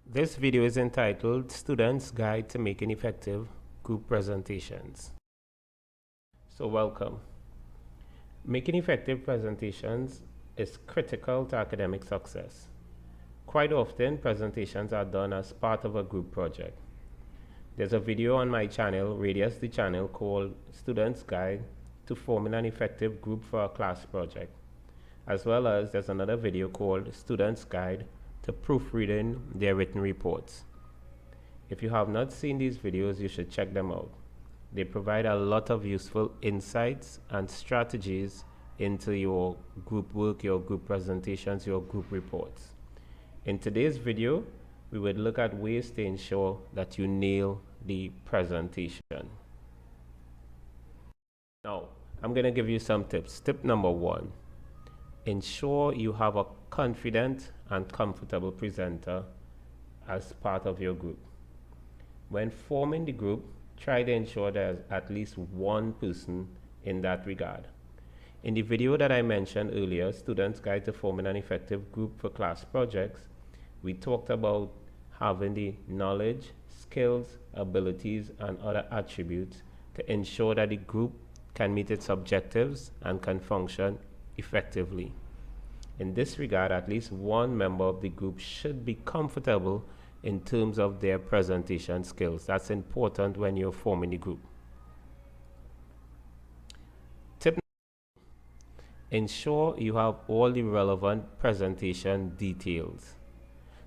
This video is entitled Students' Guide to Making Effective Group Presentations. So welcome. Making effective presentations is critical to academic success. Quite often, presentations are done as part of a group project. There's a video on my channel, Rydeus-The channel, called Students' Guide to Forming an Effective Group for a Class Project. As well as there's another video called Students' Guide to Proofreading Their Written Reports. If you have not seen these videos, you should check them out. They provide a lot of useful insights and strategies into your group work, your group presentations, your group reports. In today's video, we would look at ways to ensure that you nail the presentation. Now, I'm going to give you some tips. Tip number 1. Ensure you have a confident and comfortable presenter as part of your group. When forming the group, try to ensure there's at least one person in that regard. In the video that I mentioned earlier, Students' Guide to Forming an Effective Group for Class Projects, we talked about having the knowledge, skills, abilities, and other attributes to ensure that the group can meet its objectives and can function effectively. In this regard, at least one member of the group should be comfortable in terms of their presentation skills. That's important when you're forming the group. Tip: ensure you have all the relevant presentation details.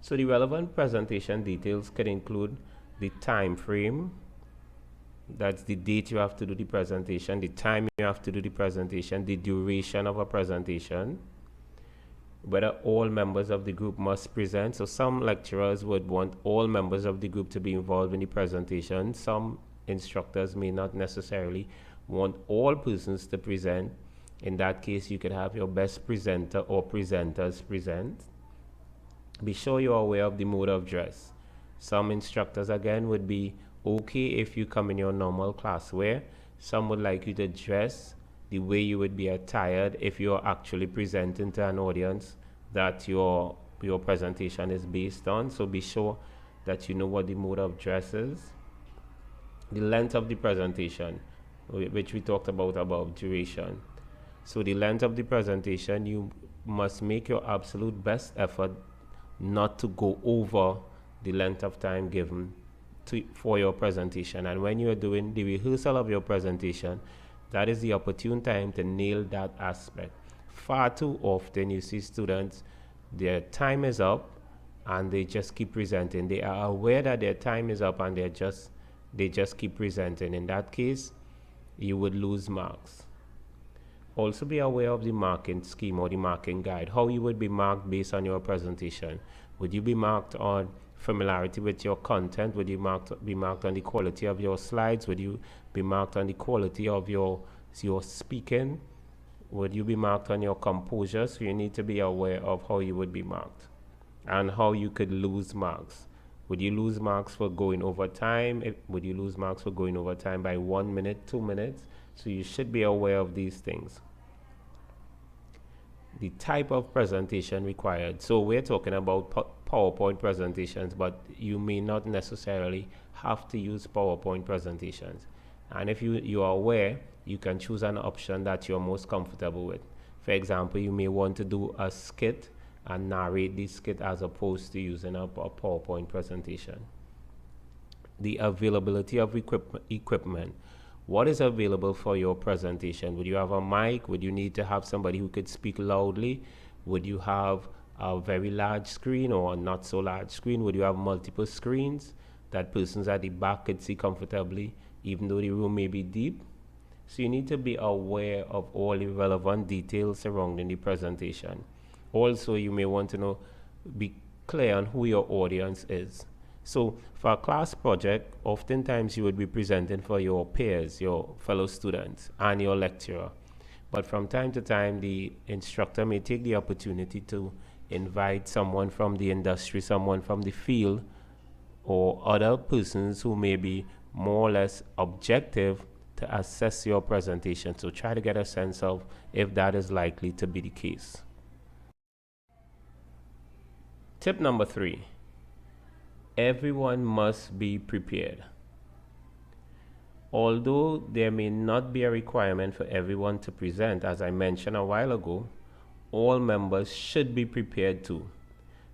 So the relevant presentation details could include the time frame, that's the date you have to do the presentation, the time you have to do the presentation, the duration of a presentation, whether all members of the group must present. So some lecturers would want all members of the group to be involved in the presentation. Some instructors may not necessarily want all persons to present. In that case, you could have your best presenter or presenters present. Be sure you are aware of the mode of dress. Some instructors again would be okay if you come in your normal class wear. Some would like you to dress the way you would be attired if you're actually presenting to an audience that your presentation is based on. So be sure that you know what the mode of dress is. The length of the presentation, which we talked about duration. So the length of the presentation, you must make your absolute best effort not to go over the length of time given for your presentation. And when you are doing the rehearsal of your presentation, that is the opportune time to nail that aspect. Far too often you see students, their time is up and they just keep presenting. They are aware that their time is up and they just keep presenting. In that case, you would lose marks. Also be aware of the marking scheme or the marking guide, how you would be marked based on your presentation. Would you be marked on familiarity with your content? Would you be marked on the quality of your slides? Would you be marked on the quality of your speaking? Would you be marked on your composure? So you need to be aware of how you would be marked and how you could lose marks. Would you lose marks for going over time? Would you lose marks for going over time by 1 minute, 2 minutes? So you should be aware of these things. The type of presentation required. So we're talking about PowerPoint presentations, but you may not necessarily have to use PowerPoint presentations. And if you are aware, you can choose an option that you're most comfortable with. For example, you may want to do a skit and narrate the skit as opposed to using a PowerPoint presentation. The availability of equipment. What is available for your presentation? Would you have a mic? Would you need to have somebody who could speak loudly? Would you have a very large screen or a not so large screen? Would you have multiple screens that persons at the back could see comfortably, even though the room may be deep? So you need to be aware of all the relevant details surrounding the presentation. Also, you may want to be clear on who your audience is. So for a class project, oftentimes you would be presenting for your peers, your fellow students, and your lecturer. But from time to time, the instructor may take the opportunity to invite someone from the industry, someone from the field, or other persons who may be more or less objective to assess your presentation. So try to get a sense of if that is likely to be the case. Tip number 3. everyone must be prepared. Although there may not be a requirement for everyone to present, as I mentioned a while ago, all members should be prepared too.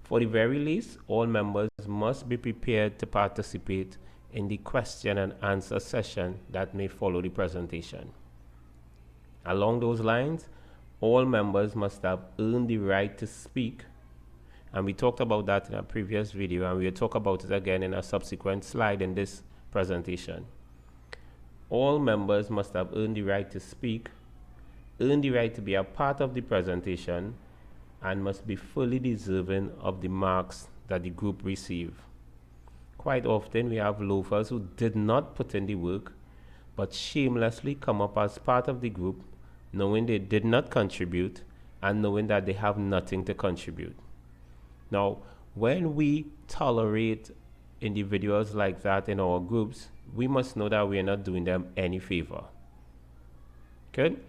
For the very least, all members must be prepared to participate in the question and answer session that may follow the presentation. Along those lines, all members must have earned the right to speak, and we talked about that in a previous video, and we'll talk about it again in a subsequent slide in this presentation. All members must have earned the right to speak, earned the right to be a part of the presentation, and must be fully deserving of the marks that the group receive. Quite often we have loafers who did not put in the work but shamelessly come up as part of the group, knowing they did not contribute and knowing that they have nothing to contribute. Now, when we tolerate individuals like that in our groups, we must know that we are not doing them any favor. Good?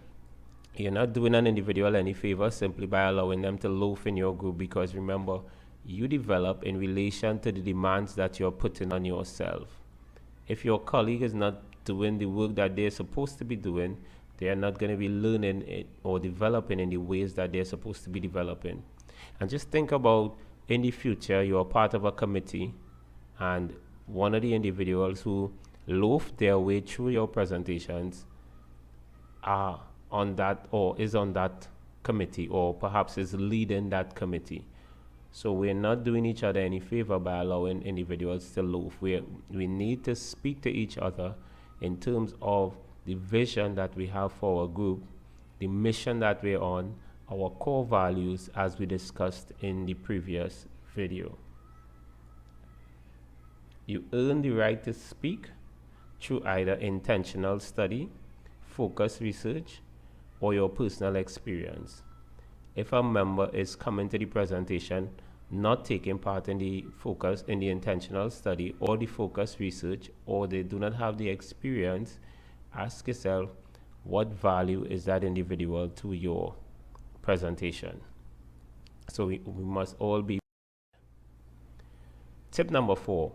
You're not doing an individual any favor simply by allowing them to loaf in your group, because remember, you develop in relation to the demands that you're putting on yourself. If your colleague is not doing the work that they're supposed to be doing, they are not going to be learning it or developing in the ways that they're supposed to be developing. And just think about, in the future, you're part of a committee and one of the individuals who loaf their way through your presentations are on that, or is on that committee, or perhaps is leading that committee. So we're not doing each other any favor by allowing individuals to loaf. We need to speak to each other in terms of the vision that we have for our group, the mission that we're on, our core values, as we discussed in the previous video. You earn the right to speak through either intentional study, focused research, or your personal experience. If a member is coming to the presentation not taking part in the focus, in the intentional study or the focused research, or they do not have the experience, ask yourself, what value is that individual to your presentation? So we must all be. Tip number 4,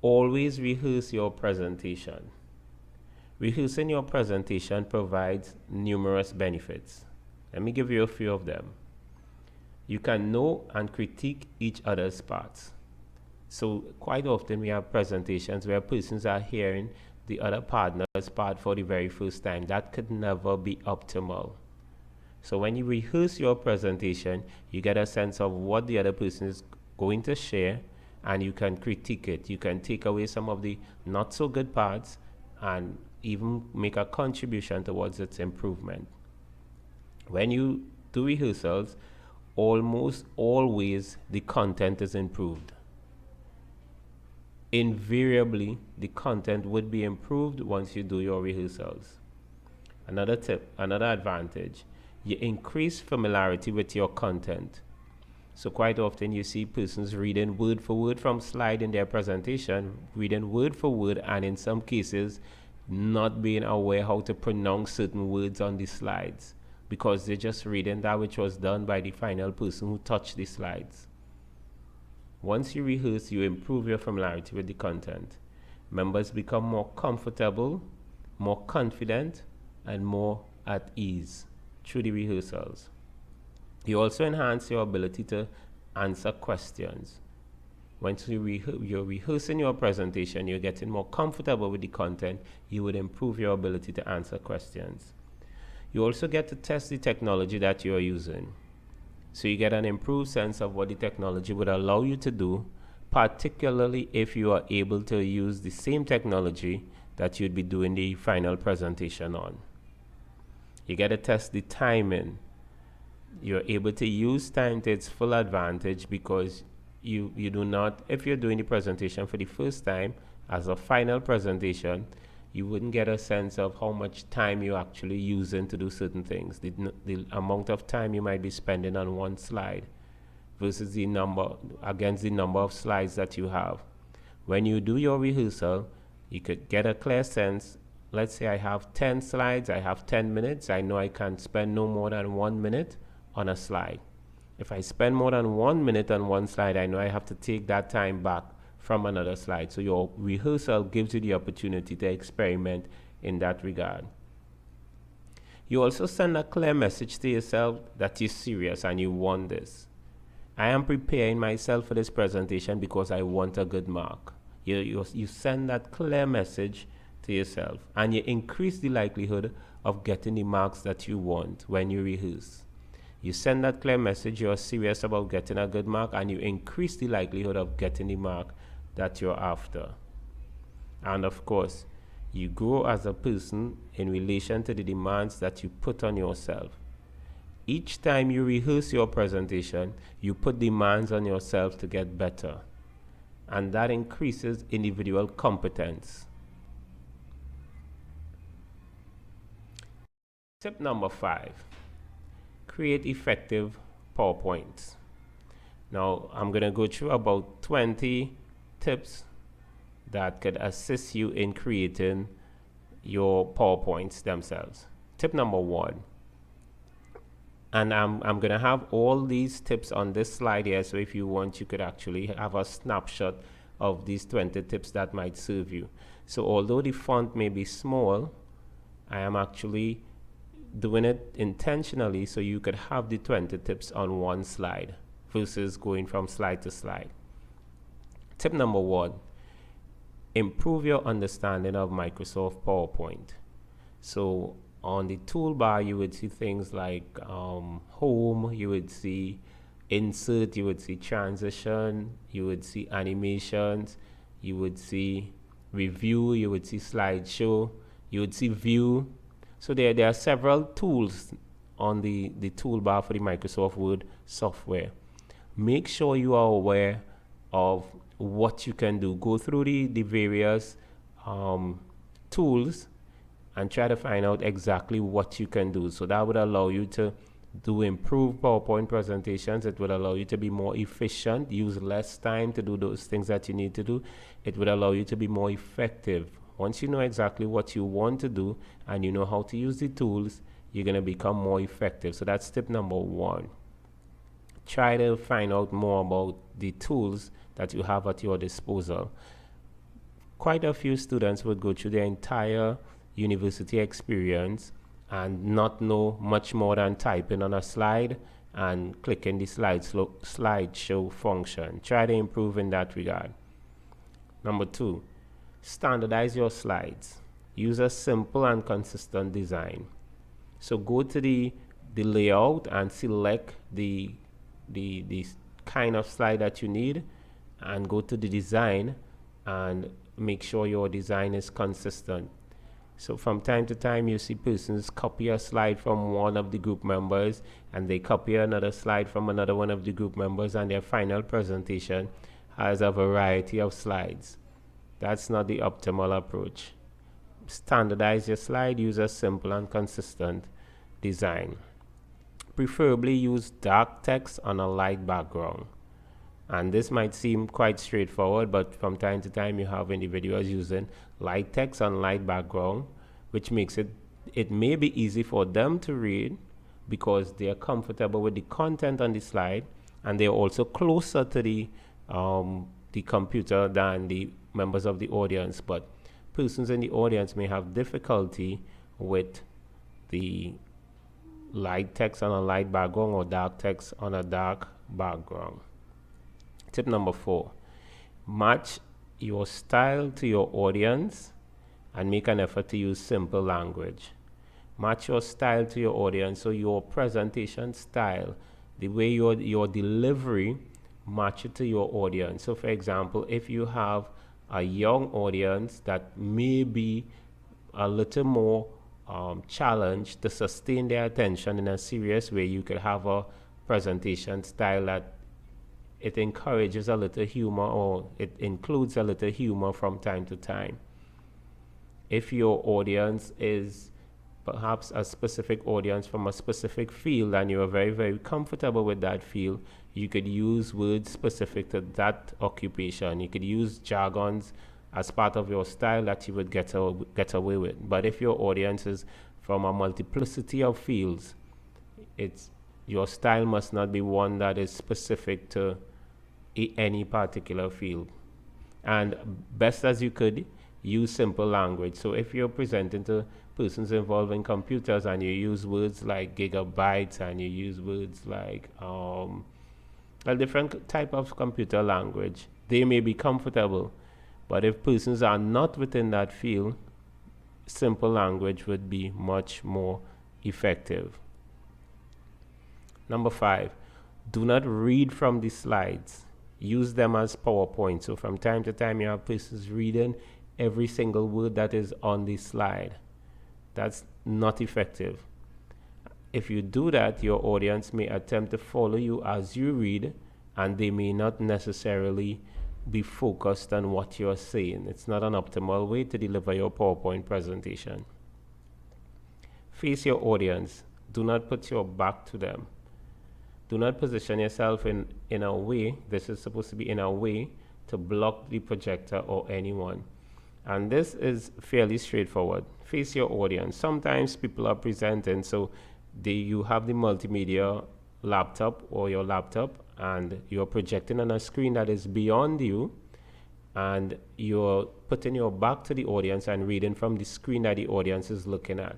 always rehearse your presentation. Rehearsing your presentation provides numerous benefits. Let me give you a few of them. You can know and critique each other's parts. So quite often we have presentations where persons are hearing the other partner's part for the very first time. That could never be optimal. So when you rehearse your presentation, you get a sense of what the other person is going to share, and you can critique it. You can take away some of the not so good parts and even make a contribution towards its improvement. When you do rehearsals, almost always the content is improved. Invariably, the content would be improved once you do your rehearsals. Another tip, another advantage, you increase familiarity with your content. So quite often you see persons reading word for word from slide in their presentation, reading word for word, and in some cases not being aware how to pronounce certain words on the slides, because they're just reading that which was done by the final person who touched the slides. Once you rehearse, you improve your familiarity with the content. Members become more comfortable, more confident, and more at ease through the rehearsals. You also enhance your ability to answer questions. Once you're rehearsing your presentation, you're getting more comfortable with the content, you would improve your ability to answer questions. You also get to test the technology that you're using. So you get an improved sense of what the technology would allow you to do, particularly if you are able to use the same technology that you'd be doing the final presentation on. You get to test the timing. You're able to use time to its full advantage, because you do not, if you're doing the presentation for the first time as a final presentation, you wouldn't get a sense of how much time you're actually using to do certain things, the amount of time you might be spending on one slide versus the number of slides that you have. When you do your rehearsal, you could get a clear sense. Let's say I have 10 slides, I have 10 minutes, I know I can spend no more than 1 minute on a slide. If I spend more than 1 minute on one slide, I know I have to take that time back from another slide. So your rehearsal gives you the opportunity to experiment in that regard. You also send a clear message to yourself that you're serious and you want this. I am preparing myself for this presentation because I want a good mark. You send that clear message to yourself, and you increase the likelihood of getting the marks that you want when you rehearse. You send that clear message, you're serious about getting a good mark, and you increase the likelihood of getting the mark that you're after. And of course, you grow as a person in relation to the demands that you put on yourself. Each time you rehearse your presentation, you put demands on yourself to get better, and that increases individual competence. Tip number 5, create effective PowerPoints. Now, I'm going to go through about 20 tips that could assist you in creating your PowerPoints themselves. Tip number 1, and I'm going to have all these tips on this slide here, so if you want, you could actually have a snapshot of these 20 tips that might serve you. So although the font may be small, I am actually doing it intentionally so you could have the 20 tips on one slide versus going from slide to slide. Tip number 1, improve your understanding of Microsoft PowerPoint. So on the toolbar, you would see things like home, you would see insert, you would see transition, you would see animations, you would see review, you would see slideshow, you would see view. So there are several tools on the toolbar for the Microsoft Word software. Make sure you are aware of what you can do. Go through the various tools and try to find out exactly what you can do. So that would allow you to do improved PowerPoint presentations. It would allow you to be more efficient, use less time to do those things that you need to do. It would allow you to be more effective. Once you know exactly what you want to do and you know how to use the tools, you're going to become more effective. So that's tip number 1. Try to find out more about the tools that you have at your disposal. Quite a few students would go through their entire university experience and not know much more than typing on a slide and clicking the slideshow function. Try to improve in that regard. Number 2, standardize your slides. Use a simple and consistent design. So go to the layout and select the kind of slide that you need, and go to the design and make sure your design is consistent. So from time to time, you see persons copy a slide from one of the group members, and they copy another slide from another one of the group members, and their final presentation has a variety of slides. That's not the optimal approach. Standardize your slide, use a simple and consistent design. Preferably use dark text on a light background. And this might seem quite straightforward, but from time to time you have individuals using light text on light background, which makes it may be easy for them to read because they are comfortable with the content on the slide, and they're also closer to the computer than the members of the audience. But persons in the audience may have difficulty with the light text on a light background or dark text on a dark background. Tip number 4, match your style to your audience and make an effort to use simple language. Match your style to your audience, so your presentation style, the way your delivery, match it to your audience. So for example, if you have a young audience that may be a little more challenged to sustain their attention in a serious way, you could have a presentation style that it encourages a little humor, or it includes a little humor from time to time. If your audience is perhaps a specific audience from a specific field and you are very, very comfortable with that field, you could use words specific to that occupation. You could use jargons as part of your style that you would get away with. But if your audience is from a multiplicity of fields, your style must not be one that is specific to any particular field. And best as you could, use simple language. So if you're presenting to persons involved in computers and you use words like gigabytes and you use words like a different type of computer language, they may be comfortable. But if persons are not within that field, simple language would be much more effective. Number 5, do not read from the slides. Use them as PowerPoint. So from time to time, you have persons reading every single word that is on the slide. That's not effective. If you do that, your audience may attempt to follow you as you read, and they may not necessarily be focused on what you're saying. It's not an optimal way to deliver your PowerPoint presentation. Face your audience. Do not put your back to them. Do not position yourself in a way, this is supposed to be in a way to block the projector or anyone. And this is fairly straightforward. Face your audience. Sometimes people are presenting, so you have the multimedia laptop or your laptop, and you're projecting on a screen that is beyond you, and you're putting your back to the audience and reading from the screen that the audience is looking at.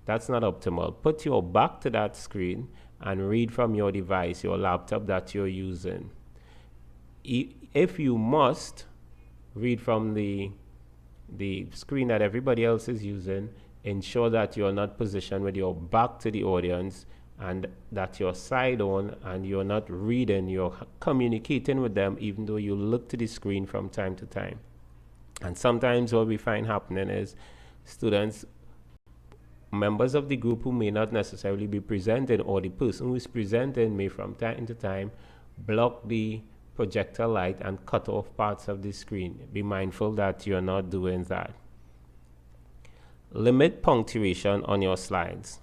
That's not optimal. Put your back to that screen and read from your device, your laptop that you're using. If you must read from the screen that everybody else is using, ensure that you're not positioned with your back to the audience and that you're side on and you're not reading, you're communicating with them even though you look to the screen from time to time. And sometimes what we find happening is students, members of the group who may not necessarily be presenting, or the person who is presenting may from time to time block the projector light and cut off parts of the screen. Be mindful that you're not doing that. Limit punctuation on your slides.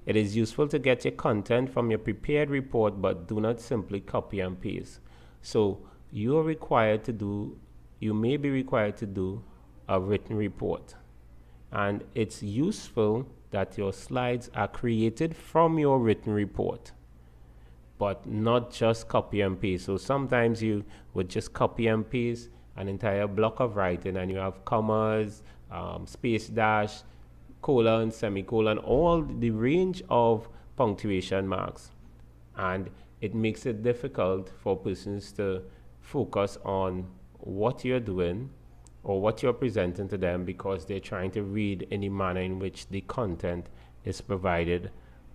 It is useful to get your content from your prepared report, but do not simply copy and paste. So you may be required to do a written report. And it's useful that your slides are created from your written report, but not just copy and paste. So sometimes you would just copy and paste an entire block of writing and you have commas, space dash, colon, semicolon, all the range of punctuation marks. And it makes it difficult for persons to focus on what you're doing or what you're presenting to them because they're trying to read in the manner in which the content is provided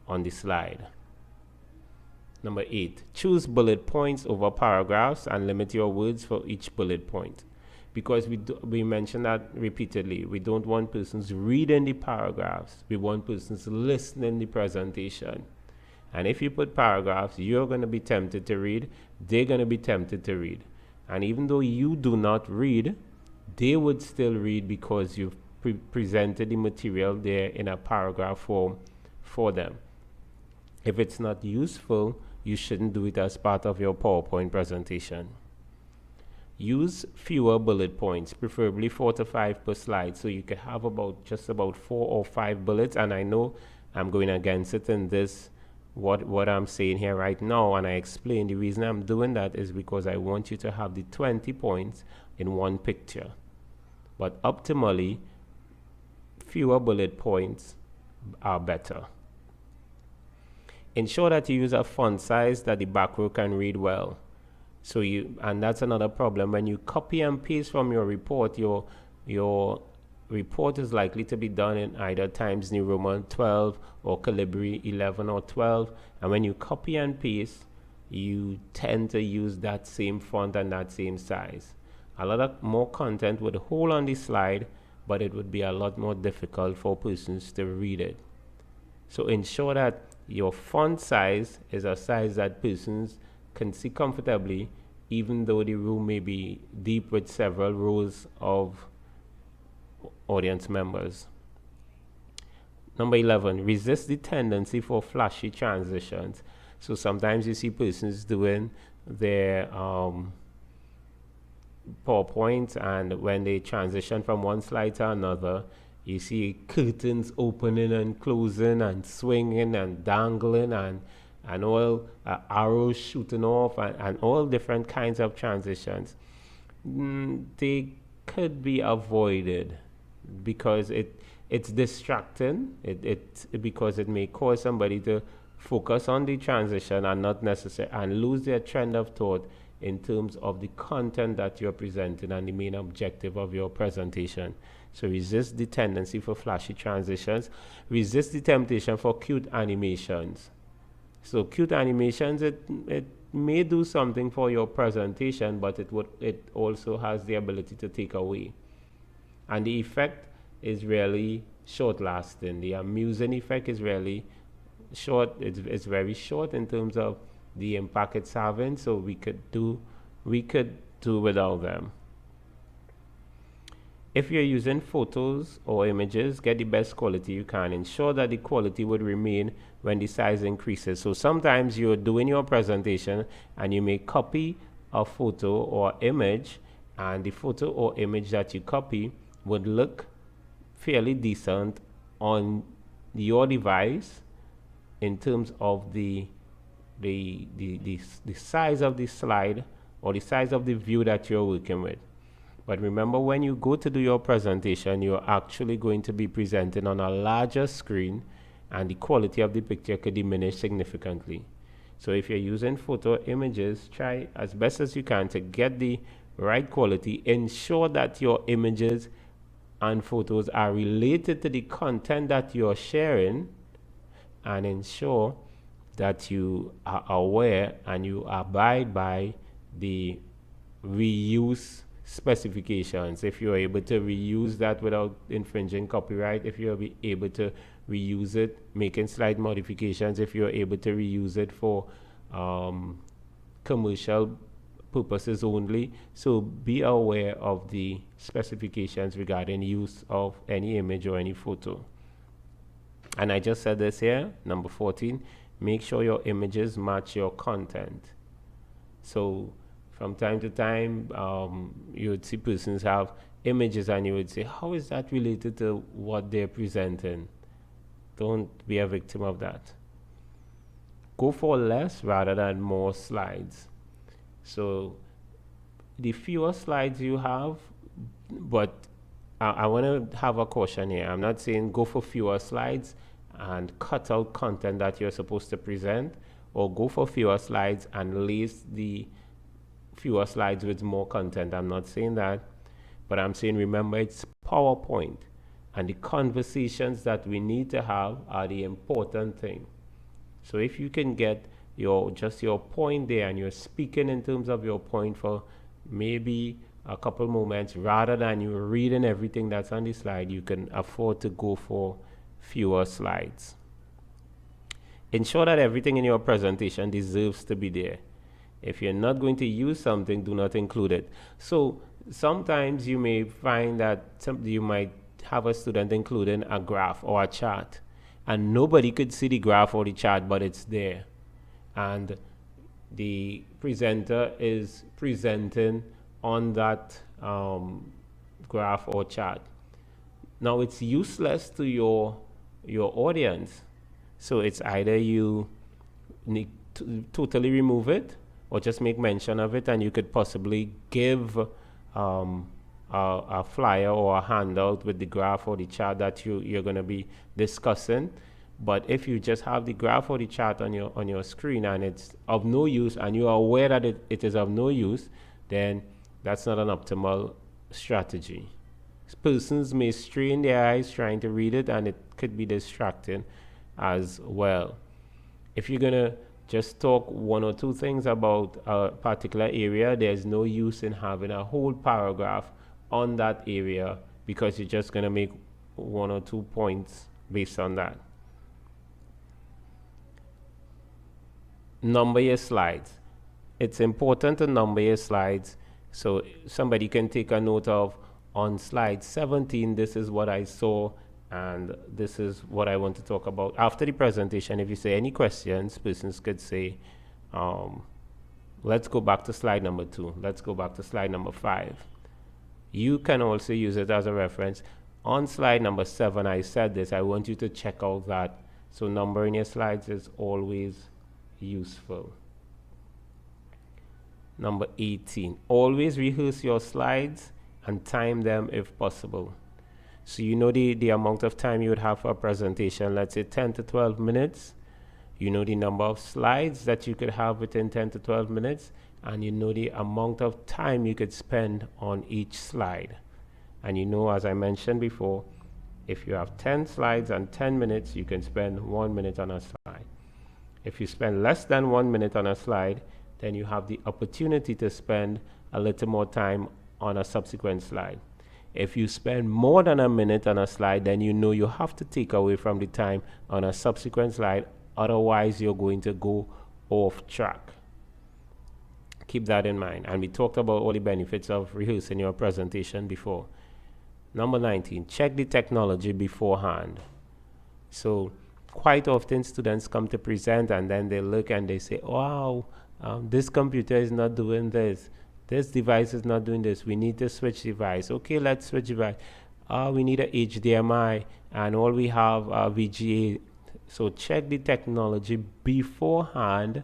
on the slide. Number 8, choose bullet points over paragraphs and limit your words for each bullet point. Because we mentioned that repeatedly. We don't want persons reading the paragraphs. We want persons listening the presentation. And if you put paragraphs, you're going to be tempted to read. They're going to be tempted to read. And even though you do not read, they would still read because you've presented the material there in a paragraph form for them. If it's not useful, you shouldn't do it as part of your PowerPoint presentation. Use fewer bullet points, preferably 4 to 5 per slide, so you can have just about 4 or 5 bullets. And I know I'm going against it in this, what I'm saying here right now, and I explain the reason I'm doing that is because I want you to have the 20 points in one picture. But optimally, fewer bullet points are better. Ensure that you use a font size that the back row can read well. And that's another problem. When you copy and paste from your report, your report is likely to be done in either Times New Roman 12 or Calibri 11 or 12. And when you copy and paste, you tend to use that same font and that same size. A lot of more content would hold on the slide, but it would be a lot more difficult for persons to read it. So ensure that your font size is a size that persons can see comfortably, even though the room may be deep with several rows of audience members. Number 11, resist the tendency for flashy transitions. So sometimes you see persons doing their PowerPoint, and when they transition from one slide to another, you see curtains opening and closing and swinging and dangling and all arrows shooting off and all different kinds of transitions. they could be avoided because it's distracting. Because it may cause somebody to focus on the transition and not necessarily and lose their trend of thought in terms of the content that you're presenting and the main objective of your presentation. So resist the tendency for flashy transitions. Resist the temptation for cute animations. So cute animations, it may do something for your presentation, but it also has the ability to take away. And the effect is really short lasting. The amusing effect is really short. It's very short in terms of the impact it's having. So we could do without them. If you're using photos or images, get the best quality you can. Ensure that the quality would remain when the size increases. So sometimes you're doing your presentation and you may copy a photo or image, and the photo or image that you copy would look fairly decent on your device in terms of the size of the slide or the size of the view that you're working with. But remember, when you go to do your presentation, you're actually going to be presenting on a larger screen, and the quality of the picture could diminish significantly. So if you're using photo images, try as best as you can to get the right quality. Ensure that your images and photos are related to the content that you're sharing, and ensure that you are aware and you abide by the reuse specifications. If you're able to reuse that without infringing copyright, if you're able to reuse it, making slight modifications, if you're able to reuse it for commercial purposes only. So be aware of the specifications regarding use of any image or any photo. And I just said this here, number 14, make sure your images match your content. So from time to time, you would see persons have images and you would say, how is that related to what they're presenting? Don't be a victim of that. Go for less rather than more slides. So the fewer slides you have, but I want to have a caution here. I'm not saying go for fewer slides and cut out content that you're supposed to present, or go for fewer slides and lace the fewer slides with more content. I'm not saying that, but I'm saying remember it's PowerPoint, and the conversations that we need to have are the important thing. So if you can get your point there and you're speaking in terms of your point for maybe a couple moments rather than you reading everything that's on the slide, you can afford to go for fewer slides. Ensure that everything in your presentation deserves to be there. If you're not going to use something, do not include it. So sometimes you may find that you might have a student including a graph or a chart, and nobody could see the graph or the chart, but it's there. And the presenter is presenting on that graph or chart. Now it's useless to your audience. So it's either you need to totally remove it or just make mention of it, and you could possibly give a flyer or a handout with the graph or the chart that you're going to be discussing. But if you just have the graph or the chart on your screen and it's of no use, and you are aware that it is of no use, then that's not an optimal strategy. Persons may strain their eyes trying to read it, and it could be distracting as well. If you're going to just talk one or two things about a particular area, there's no use in having a whole paragraph on that area, because you're just going to make one or 2 points based on that. Number your slides. It's important to number your slides so somebody can take a note of, on slide 17, this is what I saw and this is what I want to talk about. After the presentation, if you say any questions, persons could say, let's go back to slide number 2. Let's go back to slide number 5. You can also use it as a reference. On slide number 7, I said this. I want you to check out that. So numbering your slides is always useful. Number 18, always rehearse your slides and time them if possible. So you know the amount of time you would have for a presentation, let's say 10 to 12 minutes. You know the number of slides that you could have within 10 to 12 minutes, and you know the amount of time you could spend on each slide. And you know, as I mentioned before, if you have 10 slides and 10 minutes, you can spend 1 minute on a slide. If you spend less than 1 minute on a slide, then you have the opportunity to spend a little more time on a subsequent slide. If you spend more than a minute on a slide, then you know you have to take away from the time on a subsequent slide, otherwise you're going to go off track. Keep that in mind. And we talked about all the benefits of rehearsing your presentation before. Number 19, check the technology beforehand. So quite often students come to present and then they look and they say, wow, this computer is not doing this. This device is not doing this. We need to switch device. Okay, let's switch device. We need a HDMI and all we have VGA. So check the technology beforehand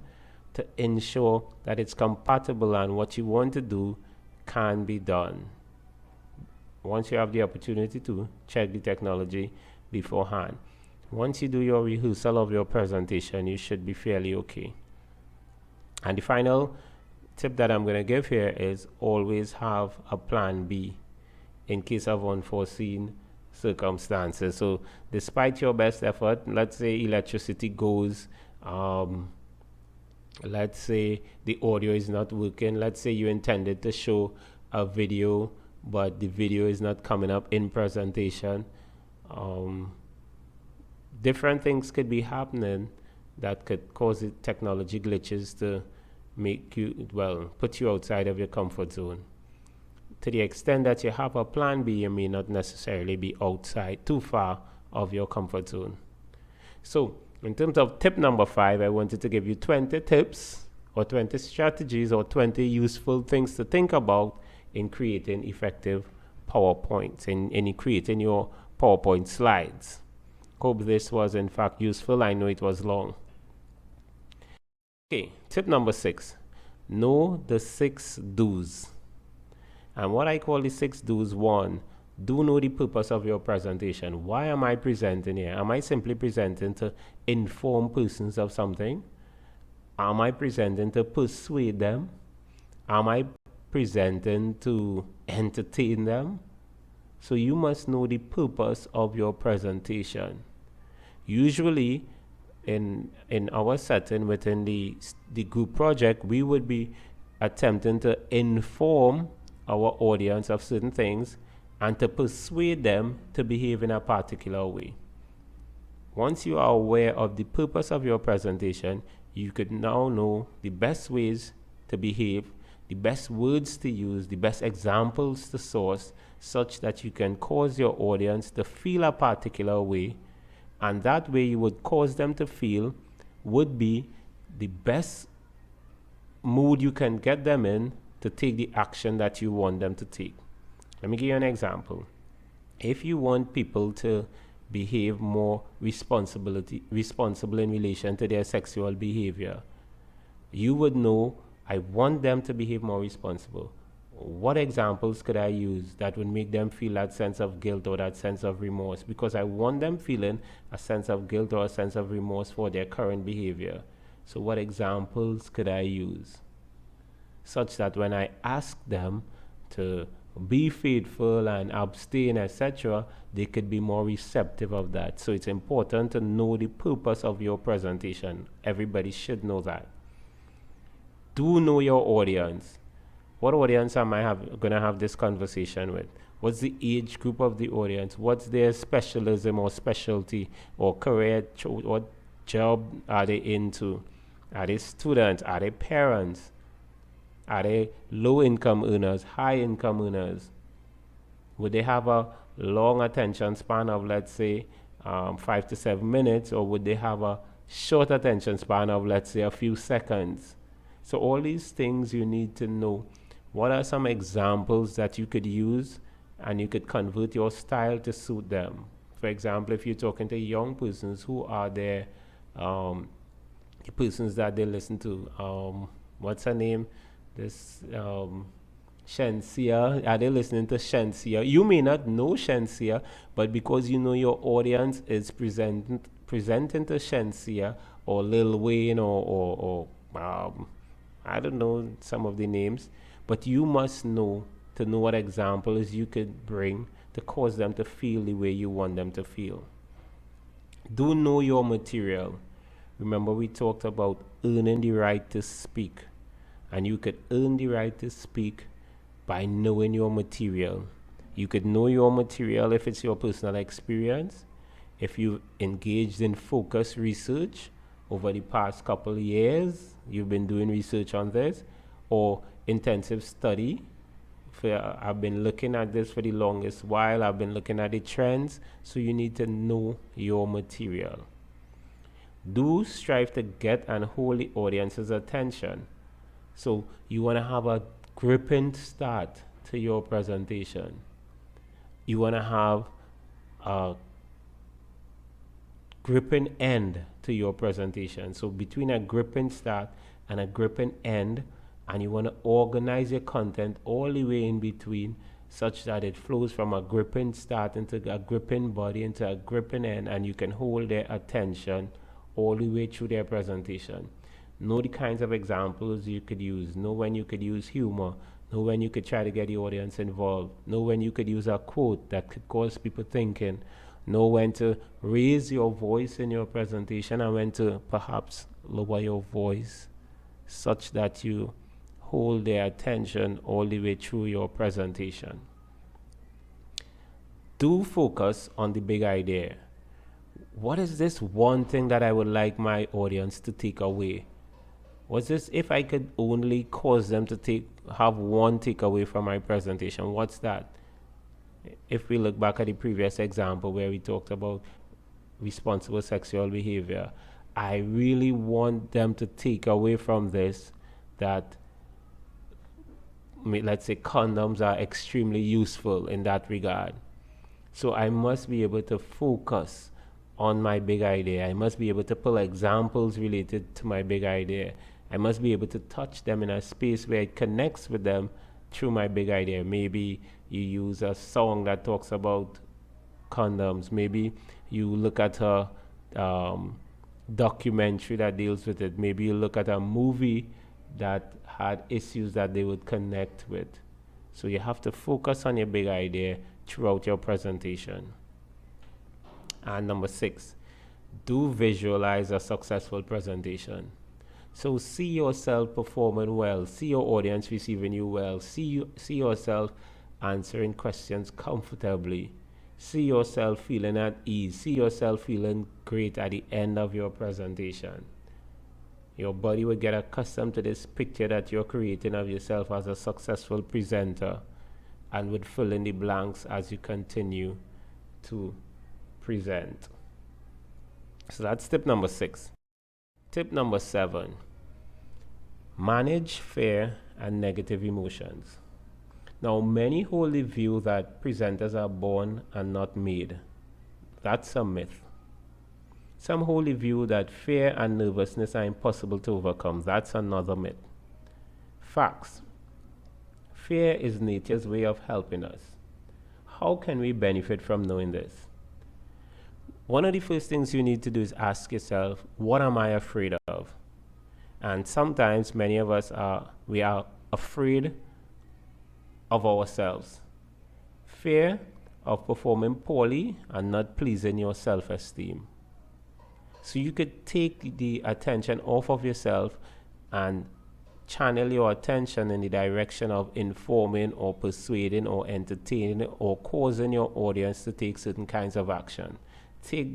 to ensure that it's compatible and what you want to do can be done. Once you have the opportunity to, check the technology beforehand. Once you do your rehearsal of your presentation, you should be fairly okay. And the final tip that I'm going to give here is always have a plan B in case of unforeseen circumstances. So despite your best effort, let's say electricity goes, let's say the audio is not working, let's say you intended to show a video but the video is not coming up in presentation. Different things could be happening that could cause the technology glitches to make you, well, put you outside of your comfort zone. To the extent that you have a plan B, you may not necessarily be outside too far of your comfort zone. So in terms of tip number 5, I wanted to give you 20 tips or 20 strategies or 20 useful things to think about in creating effective PowerPoints, in creating your PowerPoint slides. Hope this was in fact useful. I know it was long. Okay, tip number 6, know the 6 do's. And what I call the 6 do's: 1, do know the purpose of your presentation. Why am I presenting here? Am I simply presenting to inform persons of something? Am I presenting to persuade them? Am I presenting to entertain them? So you must know the purpose of your presentation. Usually in our setting within the group project, we would be attempting to inform our audience of certain things and to persuade them to behave in a particular way. Once you are aware of the purpose of your presentation, you could now know the best ways to behave, the best words to use, the best examples to source, such that you can cause your audience to feel a particular way, and that way you would cause them to feel would be the best mood you can get them in to take the action that you want them to take. Let me give you an example. If you want people to behave more responsible in relation to their sexual behavior, you would know, I want them to behave more responsible. What examples could I use that would make them feel that sense of guilt or that sense of remorse? Because I want them feeling a sense of guilt or a sense of remorse for their current behavior. So what examples could I use such that when I ask them to be faithful and abstain, etc., they could be more receptive of that? So it's important to know the purpose of your presentation. Everybody should know that. Do know your audience. What audience am I going to have this conversation with? What's the age group of the audience? What's their specialism or specialty or career? What job are they into? Are they students? Are they parents? Are they low-income earners, high-income earners? Would they have a long attention span of, let's say, 5 to 7 minutes, or would they have a short attention span of, let's say, a few seconds? So all these things you need to know. What are some examples that you could use and you could convert your style to suit them? For example, if you're talking to young persons, who are their the persons that they listen to? What's her name? this Shensia. Are they listening to Shensia? You may not know Shensia, but because you know your audience is presenting to Shensia or Lil Wayne or I don't know some of the names, but you must know to know what examples you could bring to cause them to feel the way you want them to feel. Do know your material. Remember, we talked about earning the right to speak, and you could earn the right to speak by knowing your material. You could know your material if it's your personal experience, if you've engaged in focused research over the past couple of years, you've been doing research on this, or intensive study. I've been looking at this for the longest while. I've been looking at the trends, so you need to know your material. Do strive to get and hold the audience's attention. So you want to have a gripping start to your presentation. You want to have a gripping end to your presentation. So between a gripping start and a gripping end, and you want to organize your content all the way in between such that it flows from a gripping start into a gripping body into a gripping end, and you can hold their attention all the way through their presentation. Know the kinds of examples you could use. Know when you could use humor. Know when you could try to get the audience involved. Know when you could use a quote that could cause people thinking. Know when to raise your voice in your presentation and when to perhaps lower your voice such that you hold their attention all the way through your presentation. Do focus on the big idea. What is this one thing that I would like my audience to take away? What's this if I could only cause them to have one takeaway from my presentation? What's that? If we look back at the previous example where we talked about responsible sexual behavior, I really want them to take away from this that, let's say, condoms are extremely useful in that regard. So I must be able to focus on my big idea. I must be able to pull examples related to my big idea. I must be able to touch them in a space where it connects with them through my big idea. Maybe you use a song that talks about condoms. Maybe you look at a documentary that deals with it. Maybe you look at a movie that had issues that they would connect with. So you have to focus on your big idea throughout your presentation. And number 6, do visualize a successful presentation. So see yourself performing well, see your audience receiving you well, see yourself answering questions comfortably, see yourself feeling at ease, see yourself feeling great at the end of your presentation. Your body will get accustomed to this picture that you're creating of yourself as a successful presenter and would fill in the blanks as you continue to present. So that's tip number 6. Tip number 7, manage fear and negative emotions. Now, many hold the view that presenters are born and not made. That's a myth. Some hold the view that fear and nervousness are impossible to overcome. That's another myth. Facts. Fear is nature's way of helping us. How can we benefit from knowing this? One of the first things you need to do is ask yourself, what am I afraid of? And sometimes many of us are afraid of ourselves. Fear of performing poorly and not pleasing your self-esteem. So you could take the attention off of yourself and channel your attention in the direction of informing or persuading or entertaining or causing your audience to take certain kinds of action.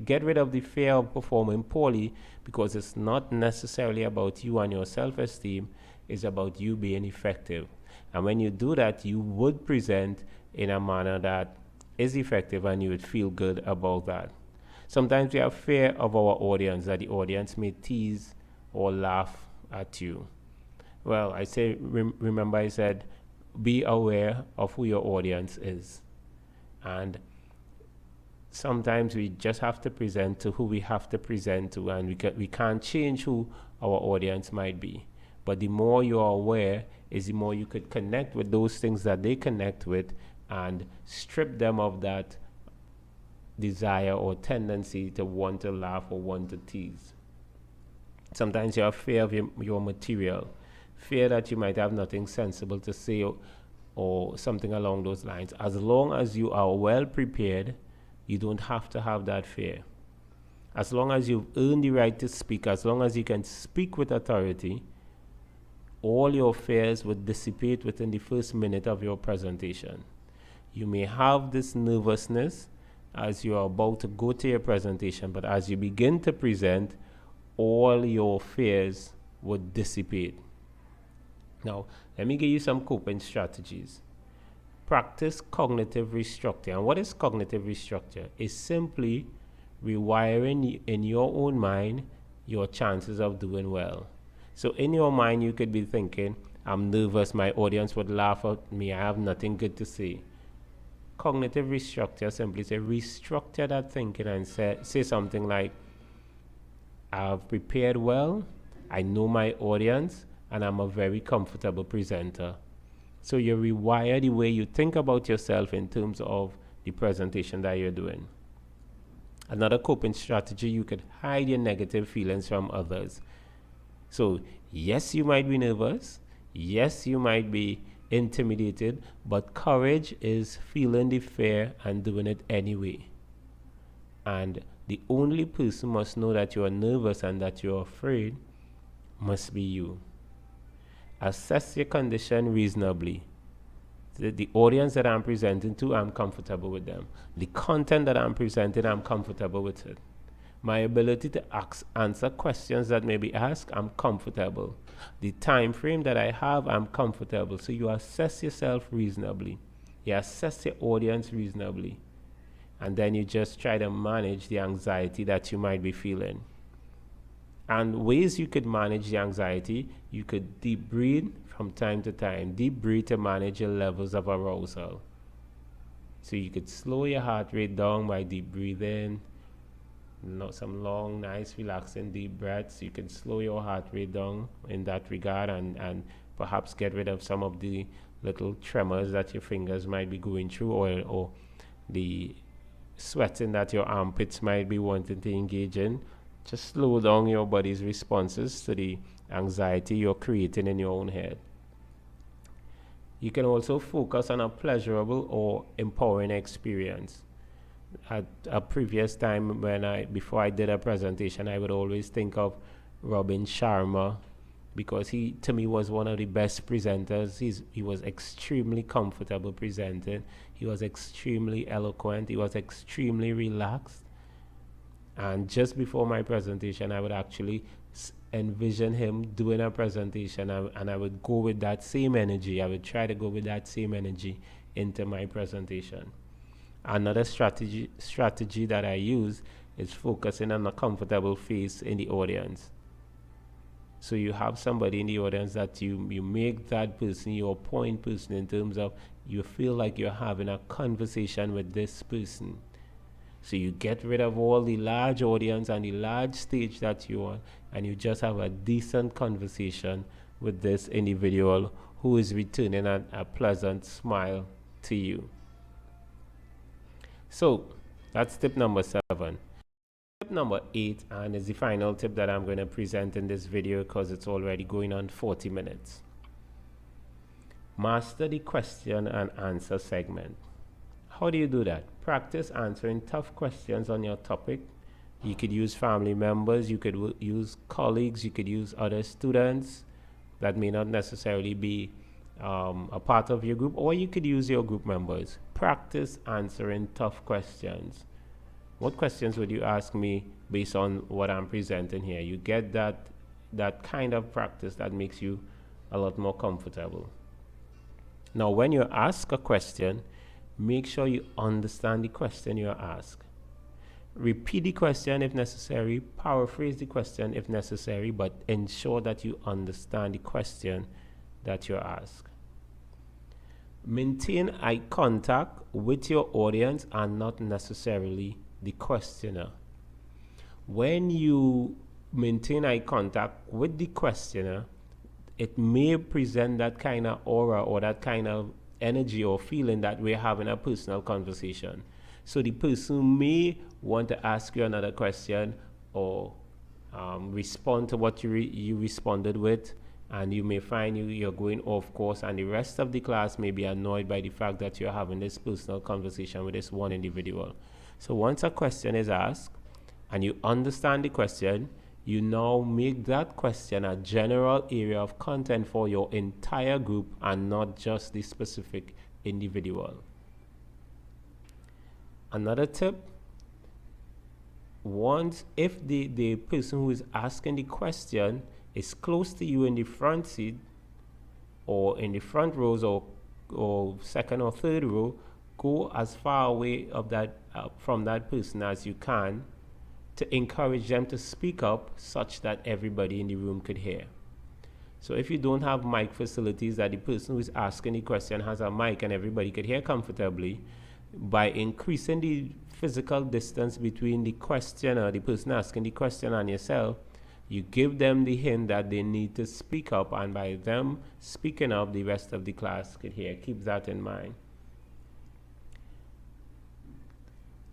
Get rid of the fear of performing poorly, because it's not necessarily about you and your self-esteem, it's about you being effective. And when you do that, you would present in a manner that is effective and you would feel good about that. Sometimes we have fear of our audience, that the audience may tease or laugh at you. Well, I say, remember I said, be aware of who your audience is. And sometimes we just have to present to who we have to present to, and we can't change who our audience might be. But the more you are aware is the more you could connect with those things that they connect with and strip them of that desire or tendency to want to laugh or want to tease. Sometimes you have fear of your material, fear that you might have nothing sensible to say, or something along those lines. As long as you are well prepared, you don't have to have that fear. As long as you've earned the right to speak, as long as you can speak with authority, all your fears would dissipate within the first minute of your presentation. You may have this nervousness as you are about to go to your presentation, but as you begin to present, all your fears would dissipate. Now, let me give you some coping strategies. Practice cognitive restructure. And what is cognitive restructure? It's simply rewiring in your own mind your chances of doing well. So in your mind, you could be thinking, I'm nervous, my audience would laugh at me, I have nothing good to say. Cognitive restructure simply say, restructure that thinking and say something like, I've prepared well, I know my audience, and I'm a very comfortable presenter. So you rewire the way you think about yourself in terms of the presentation that you're doing. Another coping strategy, you could hide your negative feelings from others. So yes, you might be nervous. Yes, you might be intimidated, but courage is feeling the fear and doing it anyway. And the only person must know that you are nervous and that you are afraid must be you. Assess your condition reasonably. The audience that I'm presenting to, I'm comfortable with them. The content that I'm presenting, I'm comfortable with it. My ability to answer questions that may be asked, I'm comfortable. The time frame that I have, I'm comfortable. So you assess yourself reasonably. You assess your audience reasonably. And then you just try to manage the anxiety that you might be feeling. And ways you could manage the anxiety, you could deep breathe from time to time. Deep breathe to manage your levels of arousal. So you could slow your heart rate down by deep breathing. Some long, nice, relaxing deep breaths. You can slow your heart rate down in that regard and perhaps get rid of some of the little tremors that your fingers might be going through, or the sweating that your armpits might be wanting to engage in. Just slow down your body's responses to the anxiety you're creating in your own head. You can also focus on a pleasurable or empowering experience. At a previous time, before I did a presentation, I would always think of Robin Sharma, because he, to me, was one of the best presenters. He was extremely comfortable presenting. He was extremely eloquent. He was extremely relaxed. And just before my presentation, I would actually envision him doing a presentation, and I would go with that same energy. I would try to go with that same energy into my presentation. Another strategy that I use is focusing on a comfortable face in the audience. So you have somebody in the audience that you make that person your point person, in terms of you feel like you're having a conversation with this person. So you get rid of all the large audience and the large stage that you want, and you just have a decent conversation with this individual who is returning a pleasant smile to you. So that's tip number 7. Tip number 8, and is the final tip that I'm going to present in this video because it's already going on 40 minutes. Master the question and answer segment. How do you do that? Practice answering tough questions on your topic. You could use family members, you could use colleagues, you could use other students that may not necessarily be a part of your group, or you could use your group members. Practice answering tough questions. What questions would you ask me based on what I'm presenting here? You get that kind of practice that makes you a lot more comfortable. Now, when you ask a question, make sure you understand the question you're asked. Repeat the question if necessary, paraphrase the question if necessary, but ensure that you understand the question that you're asked. Maintain eye contact with your audience and not necessarily the questioner. When you maintain eye contact with the questioner, it may present that kind of aura or that kind of energy or feeling that we're having a personal conversation. So the person may want to ask you another question or respond to what you responded with, and you may find you're going off course, and the rest of the class may be annoyed by the fact that you're having this personal conversation with this one individual. So once a question is asked and you understand the question, you now make that question a general area of content for your entire group and not just the specific individual. Another tip, if the person who is asking the question is close to you in the front seat or in the front rows or second or third row, go as far away from that person as you can to encourage them to speak up such that everybody in the room could hear. So if you don't have mic facilities that the person who is asking the question has a mic and everybody could hear comfortably, by increasing the physical distance between the questioner, the person asking the question, and yourself, you give them the hint that they need to speak up, and by them speaking up, the rest of the class could hear. Keep that in mind.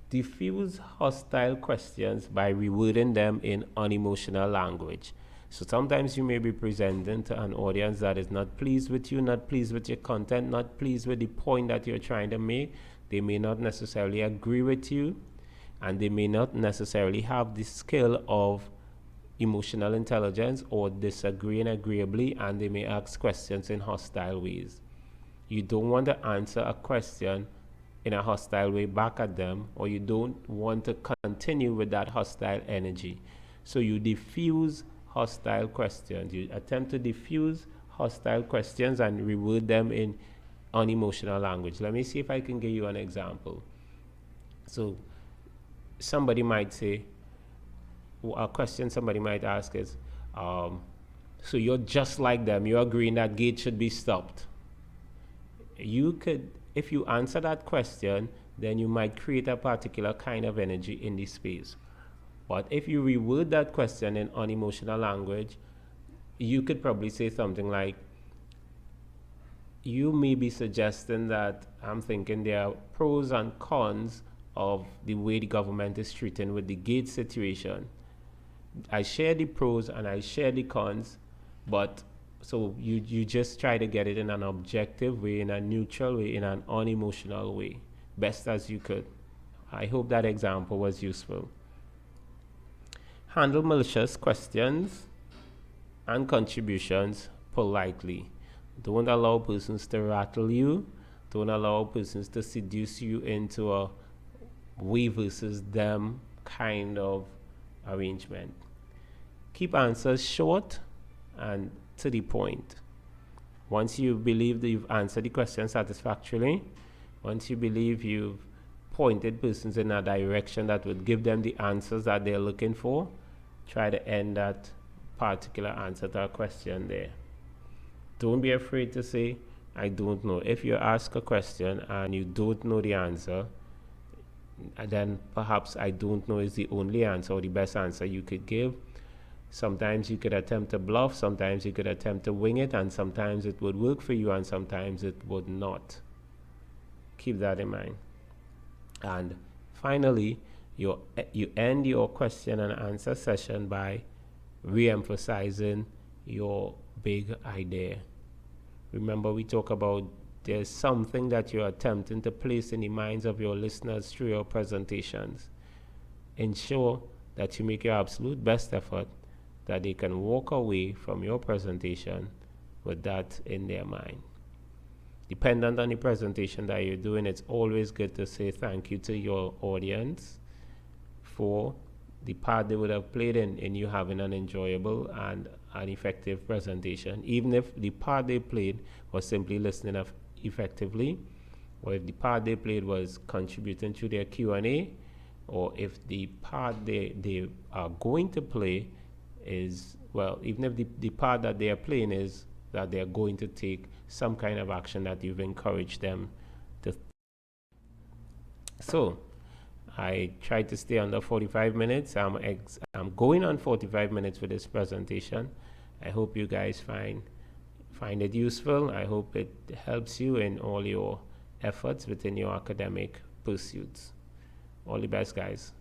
Diffuse hostile questions by rewording them in unemotional language. So sometimes you may be presenting to an audience that is not pleased with you, not pleased with your content, not pleased with the point that you're trying to make. They may not necessarily agree with you, and they may not necessarily have the skill of emotional intelligence or disagreeing agreeably, and they may ask questions in hostile ways. You don't want to answer a question in a hostile way back at them, or you don't want to continue with that hostile energy. So you diffuse hostile questions. You attempt to diffuse hostile questions and reword them in unemotional language. Let me see if I can give you an example. So somebody might say, a question somebody might ask is, so you're just like them, you're agreeing that gate should be stopped. You could, if you answer that question, then you might create a particular kind of energy in the space. But if you reword that question in unemotional language, you could probably say something like, you may be suggesting that I'm thinking there are pros and cons of the way the government is treating with the gate situation. I share the pros and I share the cons, but so you just try to get it in an objective way, in a neutral way, in an unemotional way, best as you could. I hope that example was useful. Handle malicious questions and contributions politely. Don't allow persons to rattle you. Don't allow persons to seduce you into a we versus them kind of arrangement. Keep answers short and to the point. Once you believe that you've answered the question satisfactorily, once you believe you've pointed persons in a direction that would give them the answers that they're looking for, try to end that particular answer to a question there. Don't be afraid to say, I don't know. If you ask a question and you don't know the answer, then perhaps I don't know is the only answer or the best answer you could give. Sometimes you could attempt to bluff, sometimes you could attempt to wing it, and sometimes it would work for you and sometimes it would not. Keep that in mind. And finally, you end your question and answer session by re-emphasizing your big idea. Remember, we talk about there's something that you're attempting to place in the minds of your listeners through your presentations. Ensure that you make your absolute best effort that they can walk away from your presentation with that in their mind. Dependent on the presentation that you're doing, it's always good to say thank you to your audience for the part they would have played in you having an enjoyable and an effective presentation, even if the part they played was simply listening effectively, or if the part they played was contributing to their Q&A, or if the part they are going to play is, well, even if the part that they are playing is that they are going to take some kind of action that you've encouraged them to. So I tried to stay under 45 minutes. I'm going on 45 minutes for this presentation. I hope you guys find find it useful. I hope it helps you in all your efforts within your academic pursuits. All the best, guys.